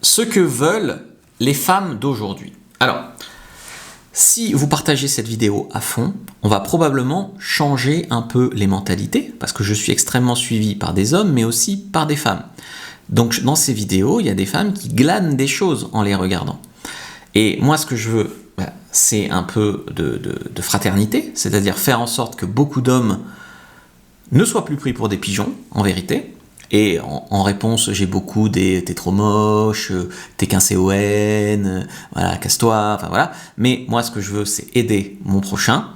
ce que veulent les femmes d'aujourd'hui. Alors, si vous partagez cette vidéo à fond, on va probablement changer un peu les mentalités, parce que je suis extrêmement suivi par des hommes, mais aussi par des femmes. Donc dans ces vidéos, il y a des femmes qui glanent des choses en les regardant. Et moi, ce que je veux, c'est un peu de fraternité, c'est-à-dire faire en sorte que beaucoup d'hommes ne soient plus pris pour des pigeons, en vérité. Et en réponse, j'ai beaucoup des « t'es trop moche »,« t'es qu'un CON »,« voilà, casse-toi », enfin voilà. Mais moi, ce que je veux, c'est aider mon prochain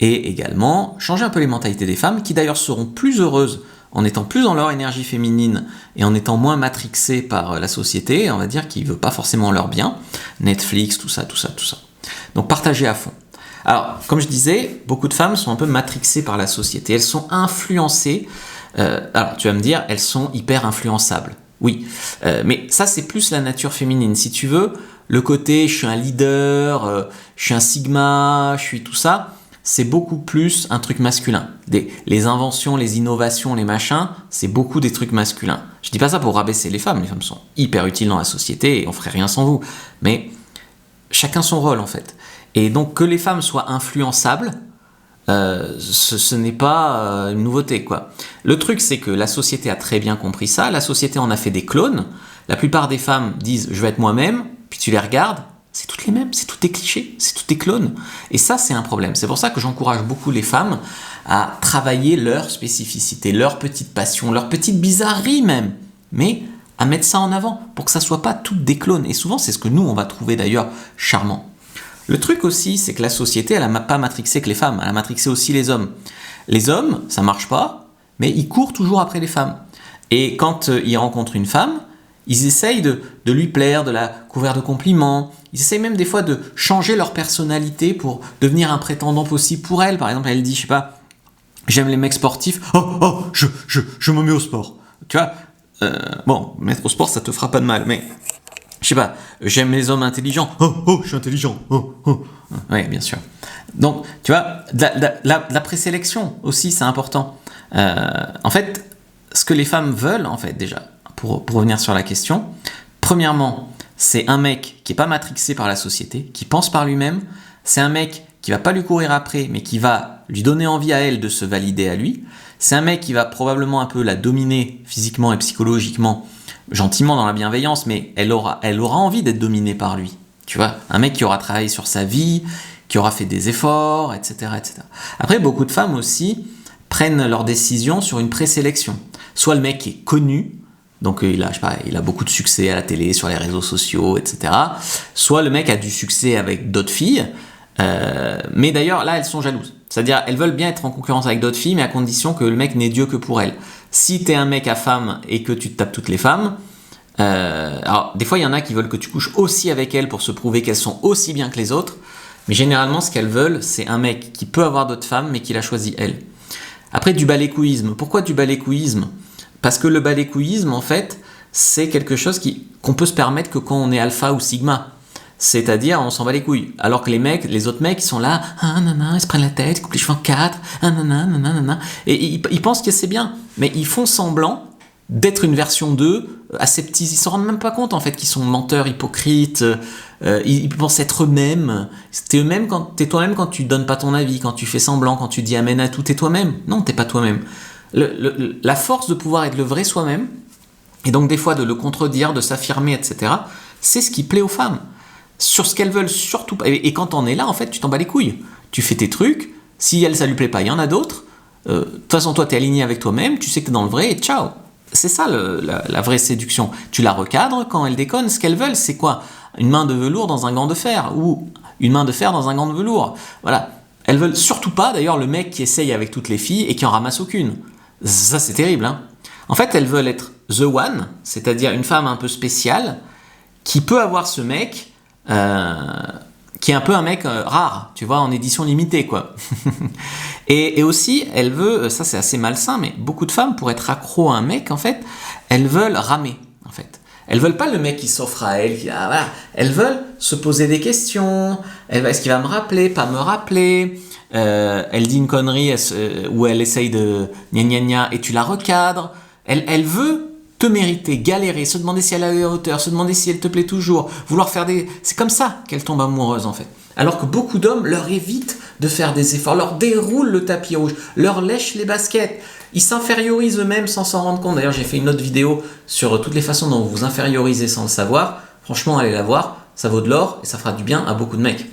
et également changer un peu les mentalités des femmes qui d'ailleurs seront plus heureuses en étant plus dans leur énergie féminine et en étant moins matrixées par la société, on va dire, qui ne veut pas forcément leur bien. Netflix, tout ça. Donc partagez à fond. Alors, comme je disais, beaucoup de femmes sont un peu matrixées par la société. Elles sont influencées. Alors, tu vas me dire, elles sont hyper influençables. Oui, mais ça, c'est plus la nature féminine. Si tu veux, le côté « je suis un leader »,« je suis un sigma »,« je suis tout ça », c'est beaucoup plus un truc masculin. Les inventions, les innovations, les machins, c'est beaucoup des trucs masculins. Je dis pas ça pour rabaisser les femmes sont hyper utiles dans la société et on ferait rien sans vous. Mais chacun son rôle, en fait. Et donc, que les femmes soient influençables, ce n'est pas une nouveauté, quoi. Le truc, c'est que la société a très bien compris ça. La société en a fait des clones. La plupart des femmes disent « je vais être moi-même », puis tu les regardes, c'est toutes les mêmes, c'est toutes des clichés, c'est toutes des clones. Et ça, c'est un problème. C'est pour ça que j'encourage beaucoup les femmes à travailler leur spécificité, leur petite passion, leur petite bizarrerie même, mais à mettre ça en avant pour que ça soit pas toutes des clones. Et souvent, c'est ce que nous, on va trouver d'ailleurs charmant. Le truc aussi, c'est que la société, elle n'a pas matrixé que les femmes, elle a matrixé aussi les hommes. Les hommes, ça marche pas, mais ils courent toujours après les femmes. Et quand ils rencontrent une femme, ils essayent de lui plaire, de la couvrir de compliments. Ils essayent même des fois de changer leur personnalité pour devenir un prétendant possible pour elle. Par exemple, elle dit, je sais pas, j'aime les mecs sportifs. Je me mets au sport. Tu vois, bon, mettre au sport, ça te fera pas de mal, mais je sais pas, j'aime les hommes intelligents. Je suis intelligent. Oui, bien sûr. Donc, tu vois, la présélection aussi, c'est important. En fait, ce que les femmes veulent, en fait, déjà, pour revenir sur la question, premièrement, c'est un mec qui n'est pas matrixé par la société, qui pense par lui-même. C'est un mec qui va pas lui courir après, mais qui va lui donner envie à elle de se valider à lui. C'est un mec qui va probablement un peu la dominer physiquement et psychologiquement, gentiment dans la bienveillance, mais elle aura envie d'être dominée par lui. Tu vois, un mec qui aura travaillé sur sa vie, qui aura fait des efforts, etc., etc. Après, beaucoup de femmes aussi prennent leurs décisions sur une présélection. Soit le mec est connu, donc il a beaucoup de succès à la télé, sur les réseaux sociaux, etc. Soit le mec a du succès avec d'autres filles, mais d'ailleurs là elles sont jalouses. C'est-à-dire elles veulent bien être en concurrence avec d'autres filles, mais à condition que le mec n'ait Dieu que pour elles. Si t'es un mec à femme et que tu te tapes toutes les femmes, alors des fois il y en a qui veulent que tu couches aussi avec elles pour se prouver qu'elles sont aussi bien que les autres, mais généralement ce qu'elles veulent c'est un mec qui peut avoir d'autres femmes mais qui l'a choisi elle. Après, du balécouisme. Pourquoi du balécouisme ? Parce que le balécouisme, en fait, c'est quelque chose qu'on peut se permettre que quand on est alpha ou sigma. C'est-à-dire, on s'en bat les couilles. Alors que les autres mecs, ils sont là, ils se prennent la tête, ils coupent les cheveux en quatre, et ils pensent que c'est bien. Mais ils font semblant d'être une version d'eux, aseptisés. Ils ne se rendent même pas compte, en fait, qu'ils sont menteurs, hypocrites. Ils pensent être eux-mêmes. T'es toi-même quand tu donnes pas ton avis, quand tu fais semblant, quand tu dis amen à tout, t'es toi-même. Non, t'es pas toi-même. La force de pouvoir être le vrai soi-même, et donc des fois de le contredire, de s'affirmer, etc., c'est ce qui plaît aux femmes. Sur ce qu'elles veulent surtout pas. Et quand on est là, en fait, tu t'en bats les couilles. Tu fais tes trucs. Si elle, ça lui plaît pas, il y en a d'autres. De toute façon, toi, t'es aligné avec toi-même, tu sais que t'es dans le vrai, et ciao. C'est ça la vraie séduction. Tu la recadres quand elle déconne. Ce qu'elles veulent, c'est quoi ? Une main de velours dans un gant de fer, ou une main de fer dans un gant de velours. Voilà. Elles veulent surtout pas, d'ailleurs, le mec qui essaye avec toutes les filles et qui en ramasse aucune. Ça, c'est terrible, hein. En fait, elles veulent être the one, c'est-à-dire une femme un peu spéciale, qui peut avoir ce mec, qui est un peu un mec rare, tu vois, en édition limitée, quoi. et aussi, elle veut, ça c'est assez malsain, mais beaucoup de femmes, pour être accro à un mec, en fait, elles veulent ramer, en fait. Elles veulent pas le mec qui s'offre à elles, voilà. Elles veulent se poser des questions. Est-ce qu'il va me rappeler, pas me rappeler ? Elle dit une connerie où elle essaye de gna gna gna et tu la recadres. Elle veut te mériter, galérer, se demander si elle est à la hauteur, se demander si elle te plaît toujours, vouloir faire des... C'est comme ça qu'elle tombe amoureuse en fait. Alors que beaucoup d'hommes leur évitent de faire des efforts, leur déroulent le tapis rouge, leur lèchent les baskets. Ils s'infériorisent eux-mêmes sans s'en rendre compte. D'ailleurs, j'ai fait une autre vidéo sur toutes les façons dont vous vous infériorisez sans le savoir. Franchement, allez la voir, ça vaut de l'or et ça fera du bien à beaucoup de mecs.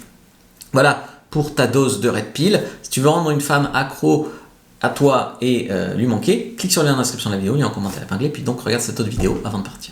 Voilà pour ta dose de Red Pill. Si tu veux rendre une femme accro à toi et lui manquer, clique sur le lien dans la description de la vidéo, il y a un commentaire épinglé, puis donc regarde cette autre vidéo avant de partir.